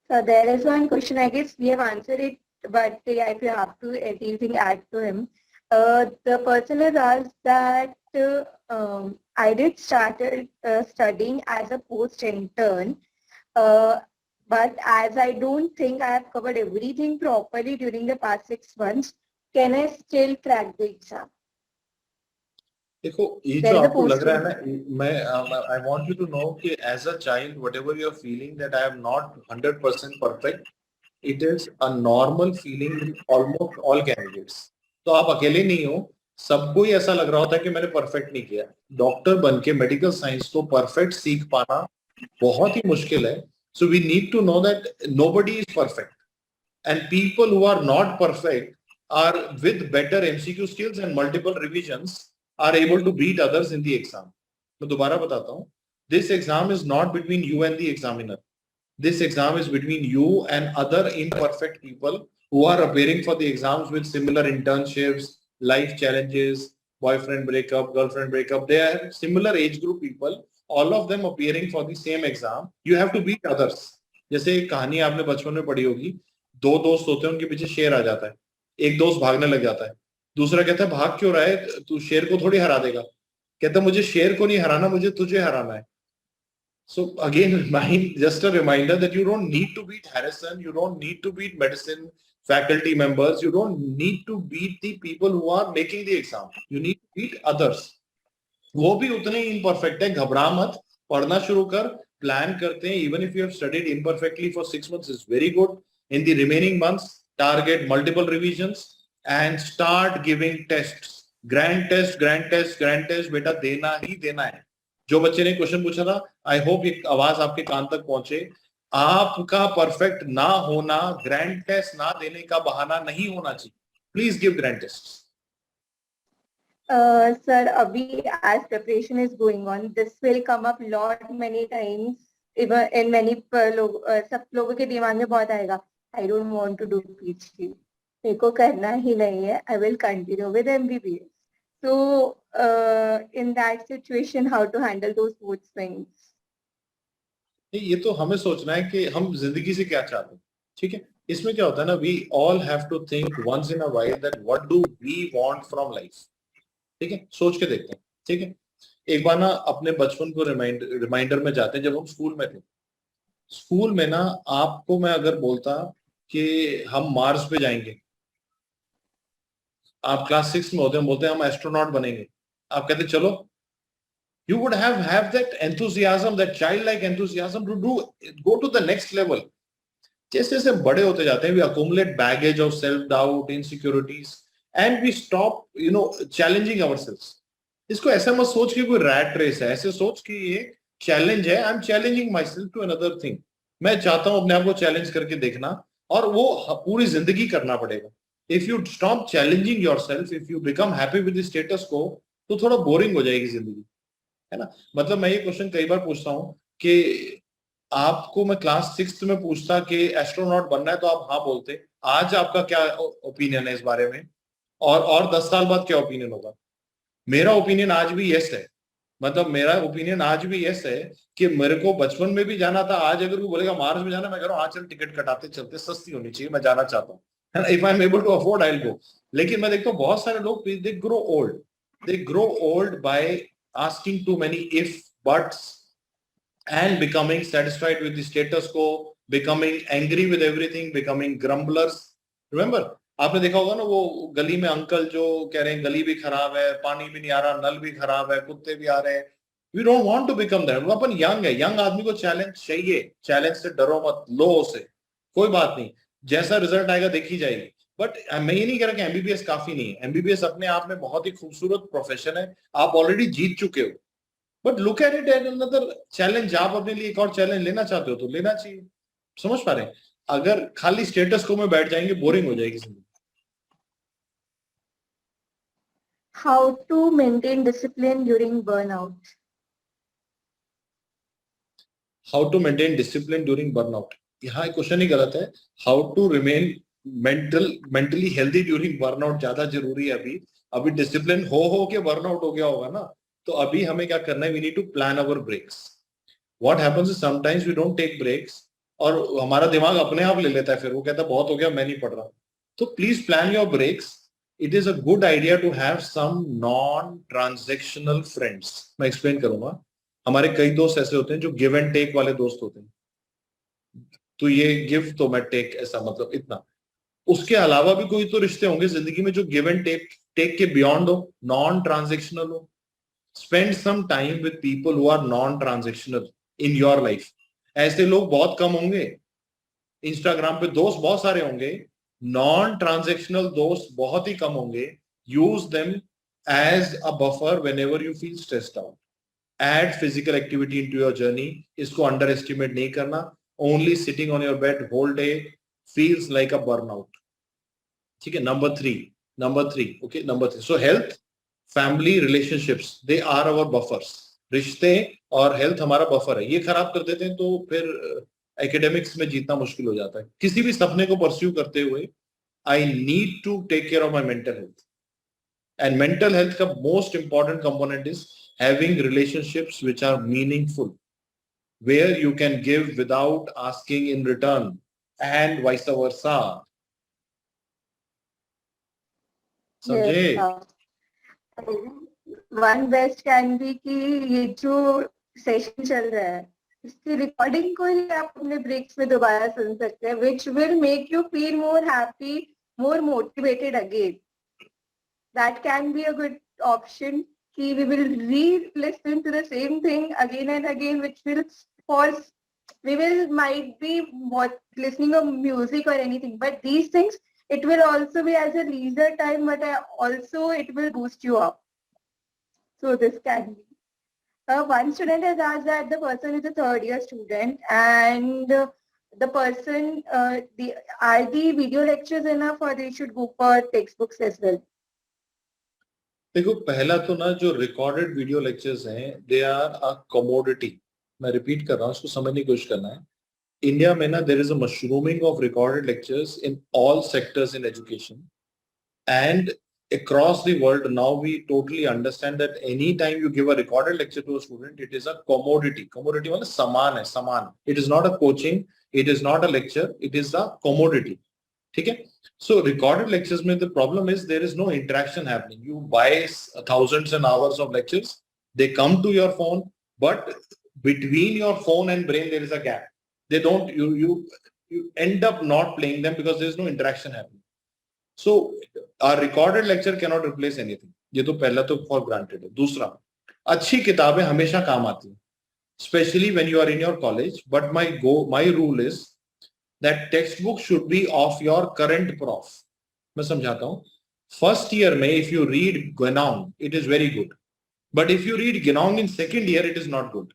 So there is one question, I guess we have answered it, but yeah, if you have to anything add to him. The person has asked that I did started studying as a post intern, but as I don't think I have covered everything properly during the past 6 months, can I still crack the exam? देखो ये जो आपको लग रहा है ना, मैं I want you to know कि as a child whatever you are feeling that I am not 100% perfect, It is a normal feeling in almost all candidates. तो आप अकेले नहीं हो, सबको ही ऐसा लग रहा होता है कि मैंने परफेक्ट नहीं किया. डॉक्टर बन के मेडिकल साइंस को परफेक्ट सीख पाना बहुत ही मुश्किल है. So we need to know that nobody is perfect, and people who are not perfect are with better MCQ skills and multiple revisions are able to beat others in the exam. मैं दोबारा बताता हूँ. This exam is not between you and the examiner. This exam is between you and other imperfect people who are appearing for the exams with similar internships, life challenges, boyfriend breakup, girlfriend breakup. They are similar age group people, all of them appearing for the same exam. You have to beat others. जैसे एक कहानी आपने बचपन में पढ़ी होगी, दो दोस्त होते हैं, उनके पीछे शेर आ जाता है, एक दोस्त भागने लग जाता है, दूसरा कहता है भाग क्यों रहा है, तू शेर को थोड़ी हरा देगा. कहता है मुझे शेर को नहीं हराना, मुझे तुझे हराना है. So again, just a reminder that you don't need to beat Harrison, you don't need to beat medicine faculty members, you don't need to beat the people who are making the exam. You need to beat others. वो भी उतने ही imperfect है, घबरा मत, पढ़ना शुरू कर, plan करते हैं. Even if you have studied imperfectly for 6 months, is very good. In the remaining months, target multiple revisions and start giving tests. Grand test, grand test, grand test. बेटा देना ही देना है. जो बच्चे ने क्वेश्चन पूछा था, आई होप ये आवाज आपके कान तक पहुंचे. आपका परफेक्ट ना होना ग्रैंड टेस्ट ना देने का बहाना नहीं होना चाहिए. Please give grand test. Sir अभी as preparation is going on, this will come up lot many times. Even in many सब लोगों के दिमाग में बहुत आएगा, I don't want to do PhD. मेरे को करना ही नहीं है. I will continue with MBBS. So in that situation, how to handle those both things? ये तो हमें सोचना है कि हम जिंदगी से क्या चाहते हैं. ठीक है, इसमें क्या होता है ना, we all have to think once in a while that what do we want from life. ठीक है, सोच के देखते हैं. ठीक है, एक बार ना अपने बचपन को रिमाइंडर में जाते हैं. जब हम स्कूल में थे, स्कूल में ना आपको मैं अगर बोलता कि हम मार्स पे जाएंगे, आप क्लास 6 में होते हैं, बोलते हैं हम एस्ट्रोनॉट बनेंगे, आप कहते चलो. You would have that enthusiasm, that childlike enthusiasm to go to the next level. जैसे जैसे बड़े होते जाते हैं, we accumulate baggage of self-doubt, insecurities, and we stop, challenging ourselves. इसको ऐसा मत सोच कि कोई rat race है, ऐसे सोच कि ये challenge है. I'm challenging myself to another thing. मैं चाहता हूँ अपने आप को challenge करके देखना, और वो पूरी जिंदगी करना पड़ेगा. If you stop challenging yourself, if you become happy with the status quo, तो थोड़ा बोरिंग हो जाएगी जिंदगी, है ना. मतलब मैं ये क्वेश्चन कई बार पूछता हूँ कि आपको मैं क्लास 6 में पूछता कि एस्ट्रोनॉट बनना है तो आप हाँ बोलते. आज आपका क्या ओपिनियन है इस बारे में, और 10 साल बाद क्या ओपिनियन होगा? मेरा ओपिनियन आज भी यस है. मतलब मेरा ओपिनियन आज भी यस है कि मेरे को बचपन में भी जाना था. आज अगर वो बोलेगा मार्स में जाना, मैं कह रहा हूँ हाँ चल टिकट कटाते चलते, सस्ती होनी चाहिए, मैं जाना चाहता हूँ. If I'm able to afford, I'll go. लेकिन मैं देखता हूँ बहुत सारे लोग they grow old. They grow old by asking too many if, buts, and becoming satisfied with the status quo, becoming angry with everything, becoming grumblers. Remember, आपने देखा होगा ना वो गली में अंकल जो कह रहे हैं गली भी खराब है, पानी भी नहीं आ रहा, नल भी खराब है, कुत्ते भी आ रहे हैं. We don't want to become that. वो अपन यंग है, यंग आदमी को चैलेंज चाहिए. चैलेंज से डरो मत, लो उसे, कोई बात नहीं, जैसा रिजल्ट आएगा देखी जाएगी. बट मैं ये नहीं कह रहा कि एमबीबीएस काफी नहीं है. एमबीबीएस अपने आप में बहुत ही खूबसूरत प्रोफेशन है, आप ऑलरेडी जीत चुके हो. But look at it as another challenge. आप अपने लिए एक और चैलेंज लेना चाहते हो तो लेना चाहिए. समझ पा रहे हैं? अगर खाली स्टेटस को में बैठ जाएंगे, बोरिंग हो जाएगी जिंदगी. How to maintain discipline during burnout? How to maintain discipline during burnout? यहाँ क्वेश्चन ही गलत है. How to remain mentally healthy during burnout ज्यादा जरूरी है. अभी डिसिप्लिन हो के बर्नआउट हो गया होगा ना, तो अभी हमें क्या करना है, we need to plan our breaks. What happens is sometimes we don't take breaks, और हमारा दिमाग अपने आप ले लेता है, फिर वो कहता है बहुत हो गया, मैं नहीं पढ़ रहा. तो please plan your breaks. It is a good idea to have some non transactional friends. मैं एक्सप्लेन करूंगा. हमारे कई दोस्त ऐसे होते हैं जो गिव एंड टेक वाले दोस्त होते हैं. तो ये गिव तो मैं टेक, ऐसा मतलब इतना. उसके अलावा भी कोई तो रिश्ते होंगे जिंदगी में जो गिव एंड टेक के बियॉन्ड हो, नॉन ट्रांजेक्शनल हो. Spend some time with people who are non transactional in your life. ऐसे लोग बहुत कम होंगे. इंस्टाग्राम पे दोस्त बहुत सारे होंगे, नॉन ट्रांजेक्शनल दोस्त बहुत ही कम होंगे. Use them as a buffer whenever you feel stressed out. Add physical activity into your journey. इसको अंडर एस्टिमेट नहीं करना. Only sitting on your bed whole day feels like a burnout. ठीक है. Number three. Okay, number three. So health, family, relationships, they are our buffers. रिश्ते और health हमारा buffer है. ये खराब कर देते हैं तो फिर एकेडमिक्स में जीतना मुश्किल हो जाता है. किसी भी सपने को परस्यू करते हुए I need to take care of my mental health. And mental health का most important component is having relationships which are meaningful, where you can give without asking in return, and vice versa. समझे? One best can be कि ये जो session चल रहा है इसकी recording को ही आप अपने ब्रेक्स में दोबारा सुन सकते हैं, which will make you feel more happy, more motivated again. That can be a good option. We will re-listen to the same thing again and again, which will force, might be listening to music or anything, but these things, it will also be as a leisure time, but also it will boost you up. So this can be. One student has asked that the person is a third year student and the person, are the video lectures enough or they should go for textbooks as well? देखो, पहला तो ना जो recorded video lectures हैं, they are a commodity. मैं repeat कर रहा हूँ, इसको समझने की कोशिश करना है. इंडिया में ना there is a mushrooming of recorded lectures in all sectors in education and across the world. Now we totally understand that any time you give a recorded lecture to a student, it is a commodity. Commodity मतलब सामान है, सामान. It is not a coaching, it is not a lecture, it is a commodity. ठीक है. So recorded lectures में the problem is there is no interaction happening. You buy thousands and hours of lectures, they come to your phone, but between your phone and brain there is a gap. They don't, you end up not playing them because there is no interaction happening. So a recorded lecture cannot replace anything. ये तो पहला तो for granted है. दूसरा, अच्छी किताबें हमेशा काम आती हैं, especially when you are in your college. But my rule is that textbook should be of your current prof. मैं समझाता हूँ. First year में if you read Genong, it is very good. But if you read Genong in second year, it is not good.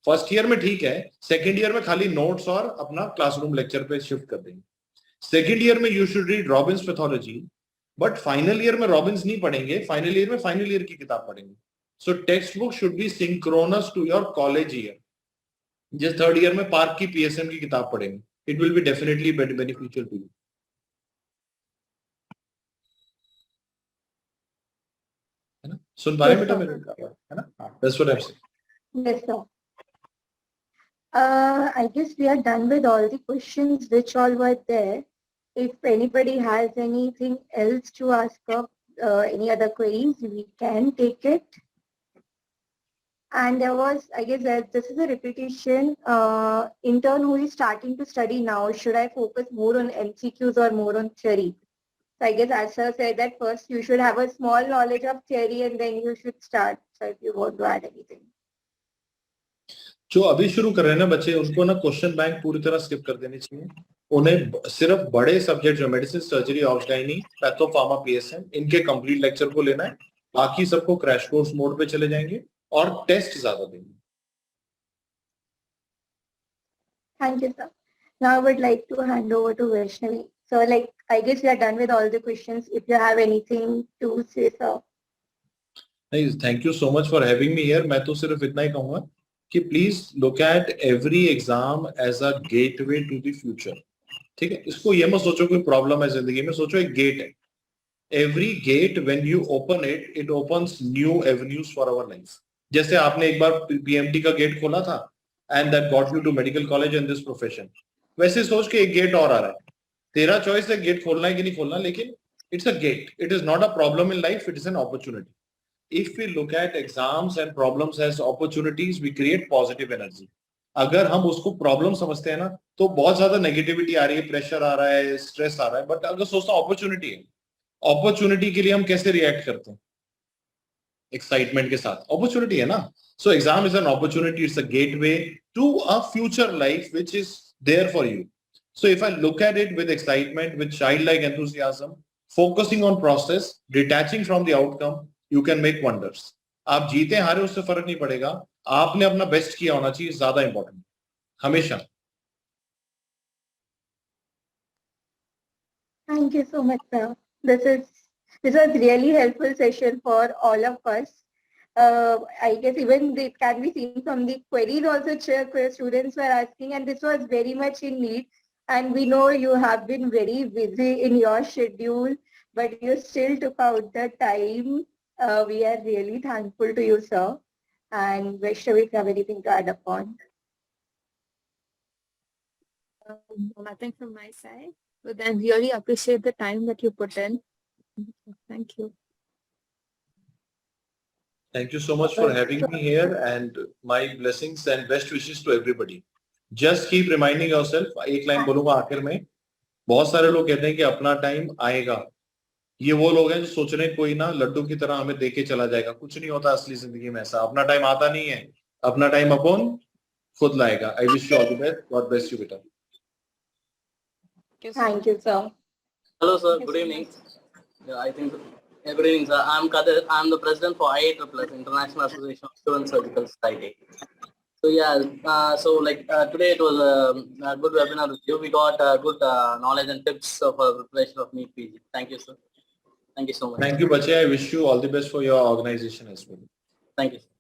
First year में ठीक है, second year में खाली notes और अपना classroom lecture पे shift कर देंगे. Second year में you should read Robbins Pathology, but final year में Robbins नहीं पढ़ेंगे, final year में final year की किताब पढ़ेंगे. So textbook should be synchronous to your college year. जिस third year में पार्क की PSM की किताब पढ़ेंगे, it will be definitely beneficial to you. है ना? सुन पा रहे बेटा मेरे, है ना? That's what I'm saying. Yes, sir. I guess we are done with all the questions which all were there. If anybody has anything else to ask of any other queries, we can take it. And there was, I guess that this is a repetition. Intern who is starting to study now, should I focus more on MCQs or more on theory? So I guess as sir said that first you should have a small knowledge of theory and then you should start. So if you want to add anything. जो अभी शुरू कर रहे हैं ना बच्चे, उनको ना क्वेश्चन बैंक पूरी तरह स्किप कर देनी चाहिए. उन्हें सिर्फ बड़े सब्जेक्ट जो medicine, surgery, obs gyne, patho, pharma, PSM, इनके कंप्लीट लेक्चर को लेना है. बाकी सबको क्रैश कोर्स मोड पे चले जाएंगे और टेस्ट ज्यादा देंगे. Thank you, sir. Now I would like to hand over to Vaishnavi. So like, I guess we are done with all the questions. If you have anything to say, sir. Thank you so much for having me here. मैं तो सिर्फ इतना ही कहूँगा कि please look at every exam as a gateway to the future. ठीक है, इसको ये मत सोचो कोई प्रॉब्लम है जिंदगी में, सोचो एक गेट है. Every gate when you open it, it opens new avenues for our life. जैसे आपने एक बार पीएमटी का गेट खोला था and that got you to medical college and this profession, वैसे सोच के एक गेट और आ रहा है. तेरा चॉइस है गेट खोलना है कि नहीं खोलना, लेकिन it's a gate. It is not a problem in life, it is an opportunity. If we look at exams and problems as opportunities, we create positive energy. अगर हम उसको प्रॉब्लम समझते हैं ना, तो बहुत ज्यादा नेगेटिविटी आ रही है, प्रेशर आ रहा है, स्ट्रेस आ रहा है. बट अगर सोचता अपॉर्चुनिटी है, अपॉर्चुनिटी के लिए हम कैसे रिएक्ट करते हैं? एक्साइटमेंट के साथ. अपॉर्चुनिटी है ना. So exam is an opportunity, it's a gateway to a future life which is there for you. So if I look at it with excitement, with childlike enthusiasm, focusing on process, detaching from the outcome, you can make wonders. आप जीते हारे उससे फर्क नहीं पड़ेगा, आपने अपना best किया होना चाहिए, ज्यादा इंपॉर्टेंट हमेशा. Thank you so much, sir. This was really helpful session for all of us. I guess even it can be seen from the queries also students were asking, and this was very much in need. And we know you have been very busy in your schedule, but you still took out the time. We are really thankful to you, sir. And Vaishnavi, if you have anything to add upon. Nothing from my side, but then really appreciate the time that you put in. Thank you. Thank you so much for having me here, and my blessings and best wishes to everybody. Just keep reminding yourself. एक line बोलूंगा आखिर में. बहुत सारे लोग कहते हैं कि अपना टाइम आएगा. ये वो लोग हैं जो सोच रहे हैं कोई ना लड्डू की तरह हमें देके चला जाएगा. कुछ नहीं होता असली जिंदगी में ऐसा. अपना टाइम आता नहीं है. अपना टाइम अपन खुद लाएगा. I wish you all the best. God bless you, beta. Thank you, sir. Hello, sir. Good evening. Yeah, I think good evening, sir. I'm Kadir. I'm the president for IEEE, International Association of Student Surgical Society. So yeah, today it was a good webinar with you. We got good knowledge and tips for preparation of NEET PG. Thank you, sir. Thank you so much. Thank you, Bache. I wish you all the best for your organization as well. Thank you, sir.